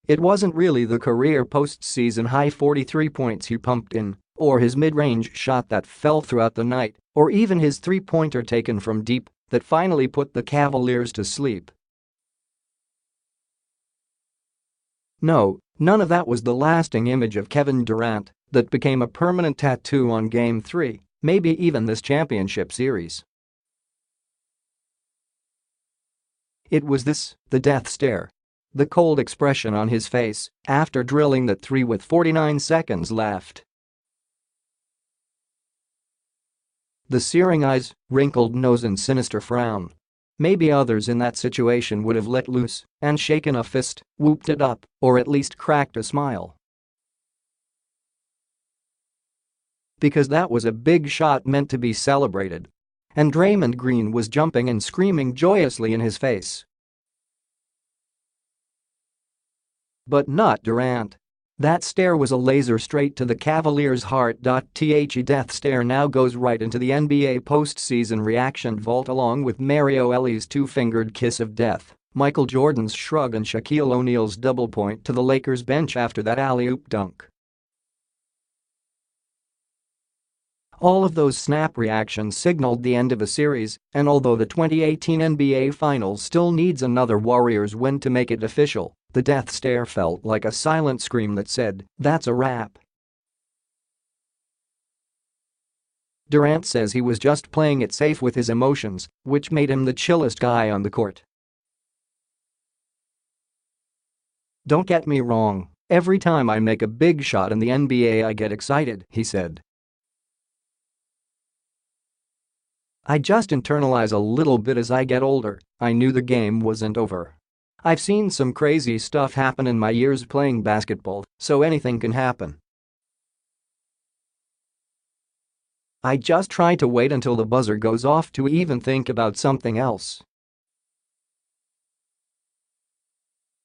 It wasn't really the career postseason high 43 points he pumped in, or his mid-range shot that fell throughout the night, or even his three-pointer taken from deep that finally put the Cavaliers to sleep. No, none of that was the lasting image of Kevin Durant that became a permanent tattoo on Game 3, maybe even this championship series. It was this, the death stare. The cold expression on his face after drilling that three with 49 seconds left. The searing eyes, wrinkled nose and sinister frown. Maybe others in that situation would have let loose and shaken a fist, whooped it up, or at least cracked a smile. Because that was a big shot meant to be celebrated. And Draymond Green was jumping and screaming joyously in his face. But not Durant. That stare was a laser straight to the Cavaliers' heart. The death stare now goes right into the NBA postseason reaction vault along with Mario Elie's two-fingered kiss of death, Michael Jordan's shrug and Shaquille O'Neal's double point to the Lakers bench after that alley-oop dunk. All of those snap reactions signaled the end of a series, and although the 2018 NBA Finals still needs another Warriors win to make it official, the death stare felt like a silent scream that said, "That's a wrap." Durant says he was just playing it safe with his emotions, which made him the chillest guy on the court. "Don't get me wrong, every time I make a big shot in the NBA I get excited," he said. "I just internalize a little bit as I get older. I knew the game wasn't over. I've seen some crazy stuff happen in my years playing basketball, so anything can happen. I just try to wait until the buzzer goes off to even think about something else."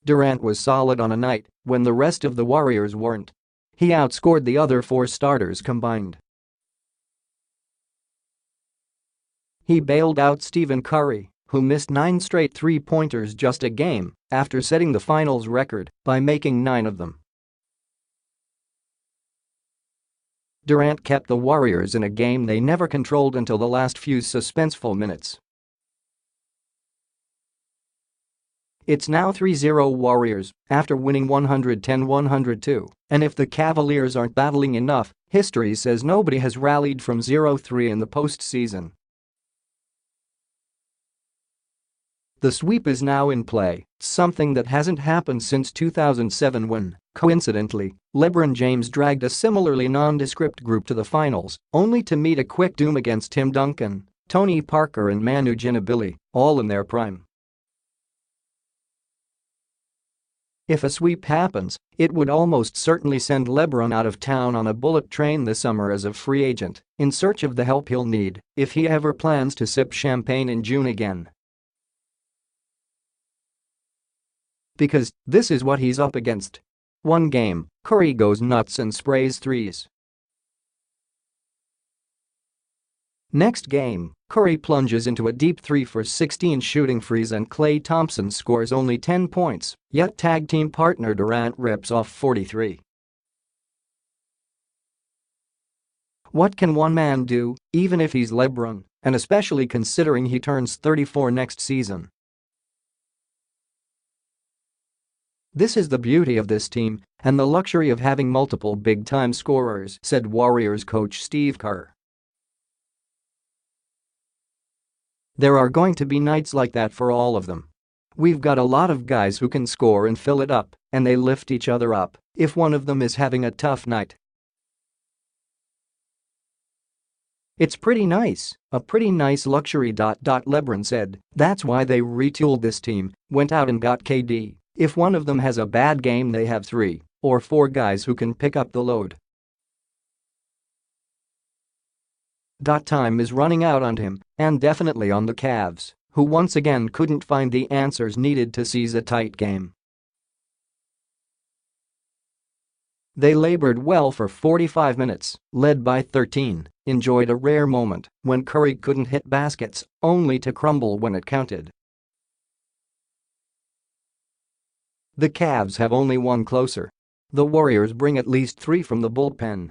Durant was solid on a night when the rest of the Warriors weren't. He outscored the other four starters combined. He bailed out Stephen Curry, who missed 9 straight three-pointers just a game after setting the finals record by making 9 of them. Durant kept the Warriors in a game they never controlled until the last few suspenseful minutes. It's now 3-0 Warriors after winning 110-102, and if the Cavaliers aren't battling enough, history says nobody has rallied from 0-3 in the postseason. The sweep is now in play, something that hasn't happened since 2007 when, coincidentally, LeBron James dragged a similarly nondescript group to the finals, only to meet a quick doom against Tim Duncan, Tony Parker and Manu Ginobili, all in their prime. If a sweep happens, it would almost certainly send LeBron out of town on a bullet train this summer as a free agent, in search of the help he'll need if he ever plans to sip champagne in June again. Because this is what he's up against. One game, Curry goes nuts and sprays threes. Next game, Curry plunges into a deep 3 for 16 shooting freeze and Klay Thompson scores only 10 points, yet tag team partner Durant rips off 43. What can one man do, even if he's LeBron, and especially considering he turns 34 next season? This is the beauty of this team and the luxury of having multiple big-time scorers, said Warriors coach Steve Kerr. There are going to be nights like that for all of them. We've got a lot of guys who can score and fill it up, and they lift each other up if one of them is having a tough night. It's pretty nice, a pretty nice luxury. LeBron said, that's why they retooled this team, went out and got KD. If one of them has a bad game they have 3 or 4 guys who can pick up the load. Time is running out on him, and definitely on the Cavs, who once again couldn't find the answers needed to seize a tight game. They labored well for 45 minutes, led by 13, enjoyed a rare moment when Curry couldn't hit baskets, only to crumble when it counted. The Cavs have only one closer. The Warriors bring at least 3 from the bullpen.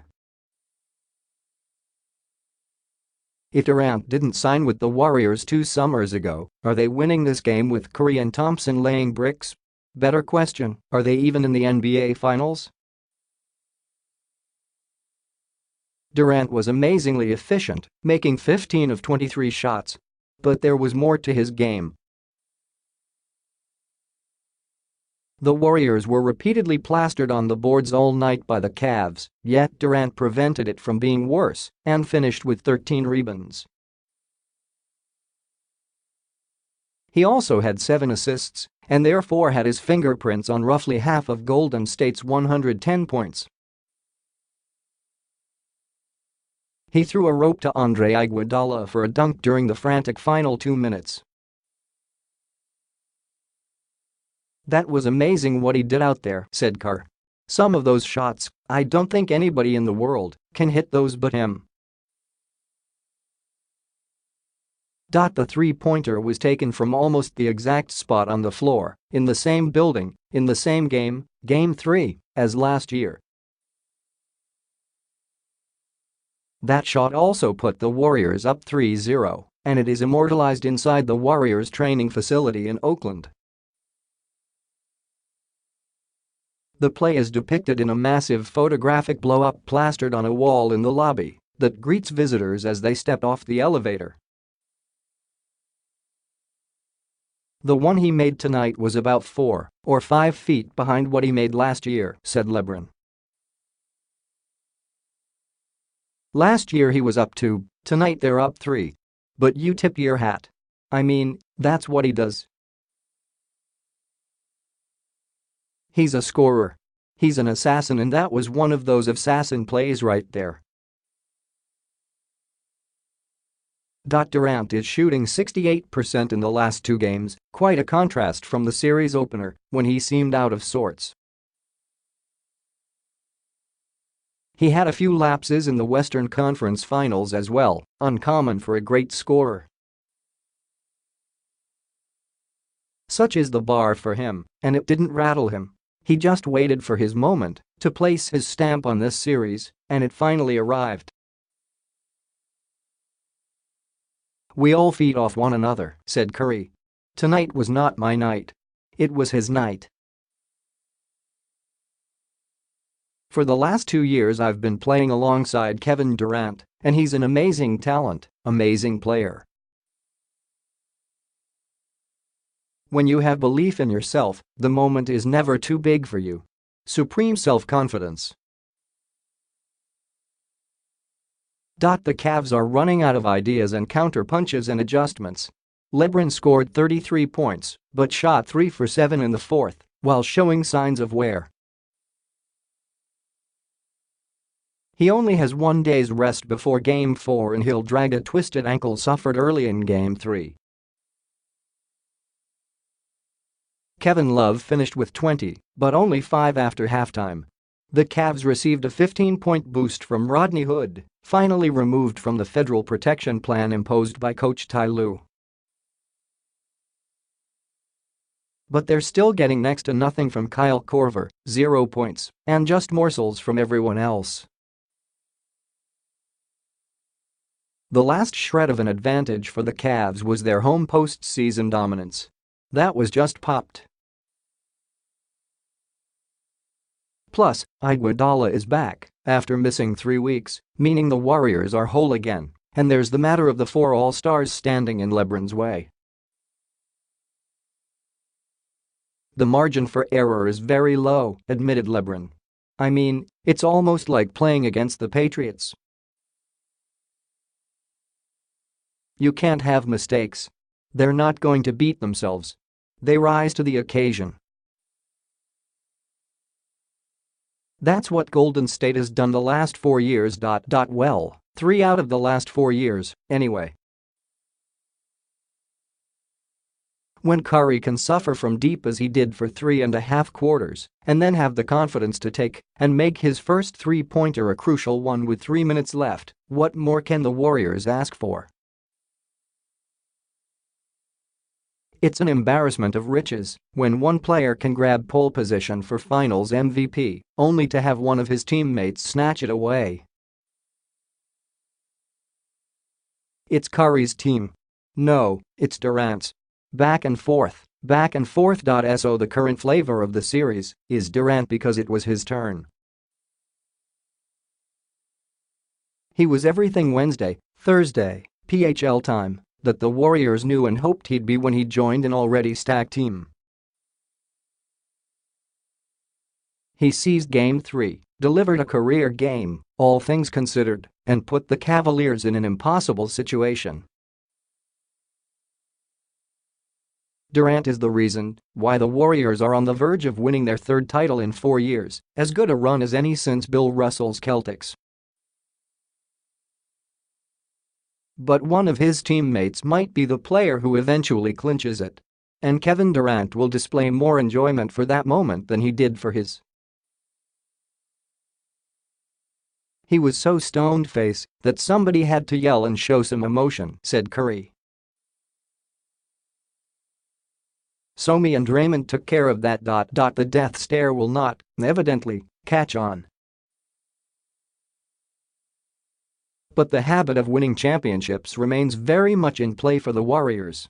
If Durant didn't sign with the Warriors 2 summers ago, are they winning this game with Curry and Thompson laying bricks? Better question, are they even in the NBA Finals? Durant was amazingly efficient, making 15 of 23 shots. But there was more to his game. The Warriors were repeatedly plastered on the boards all night by the Cavs, yet Durant prevented it from being worse and finished with 13 rebounds. He also had 7 assists and therefore had his fingerprints on roughly half of Golden State's 110 points. He threw a rope to Andre Iguodala for a dunk during the frantic final 2 minutes. "That was amazing what he did out there," said Carr. "Some of those shots, I don't think anybody in the world can hit those but him." The three-pointer was taken from almost the exact spot on the floor, in the same building, in the same game, Game 3, as last year. That shot also put the Warriors up 3-0, and it is immortalized inside the Warriors training facility in Oakland. The play is depicted in a massive photographic blow-up plastered on a wall in the lobby that greets visitors as they step off the elevator. "The one he made tonight was about 4 or 5 feet behind what he made last year," said LeBron. "Last year he was up 2, tonight they're up 3. But you tip your hat. I mean, that's what he does. He's a scorer. He's an assassin, and that was one of those assassin plays right there." Durant is shooting 68% in the last 2 games, quite a contrast from the series opener when he seemed out of sorts. He had a few lapses in the Western Conference Finals as well, uncommon for a great scorer. Such is the bar for him, and it didn't rattle him. He just waited for his moment to place his stamp on this series, and it finally arrived. "We all feed off one another," said Curry. "Tonight was not my night. It was his night. For the last 2 years I've been playing alongside Kevin Durant, and he's an amazing talent, amazing player. When you have belief in yourself, the moment is never too big for you. Supreme self-confidence." The Cavs are running out of ideas and counter-punches and adjustments. LeBron scored 33 points but shot 3 for 7 in the fourth while showing signs of wear. He only has 1 day's rest before Game 4 and he'll drag a twisted ankle suffered early in Game 3. Kevin Love finished with 20, but only 5 after halftime. The Cavs received a 15-point boost from Rodney Hood, finally removed from the federal protection plan imposed by Coach Ty Lue. But they're still getting next to nothing from Kyle Korver, 0 points, and just morsels from everyone else. The last shred of an advantage for the Cavs was their home postseason dominance. That was just popped. Plus, Iguodala is back after missing 3 weeks, meaning the Warriors are whole again, and there's the matter of the 4 All-Stars standing in LeBron's way. "The margin for error is very low," admitted LeBron. "I mean, it's almost like playing against the Patriots. You can't have mistakes. They're not going to beat themselves. They rise to the occasion. That's what Golden State has done the last 4 years. Well, 3 out of the last 4 years, anyway." When Curry can suffer from deep as he did for 3.5 quarters and then have the confidence to take and make his first three-pointer a crucial one with 3 minutes left, what more can the Warriors ask for? It's an embarrassment of riches when one player can grab pole position for Finals MVP, only to have one of his teammates snatch it away. It's Curry's team. No, it's Durant's. Back and forth. So the current flavor of the series is Durant because it was his turn. He was everything Wednesday, Thursday, PHL time, that the Warriors knew and hoped he'd be when he joined an already stacked team. He seized Game 3, delivered a career game, all things considered, and put the Cavaliers in an impossible situation. Durant is the reason why the Warriors are on the verge of winning their third title in 4 years, as good a run as any since Bill Russell's Celtics. But one of his teammates might be the player who eventually clinches it. And Kevin Durant will display more enjoyment for that moment than he did for his. He was so stone-faced that somebody had to yell and show some emotion, said Curry. So me and Draymond took care of that. The death stare will not, evidently, catch on. But the habit of winning championships remains very much in play for the Warriors.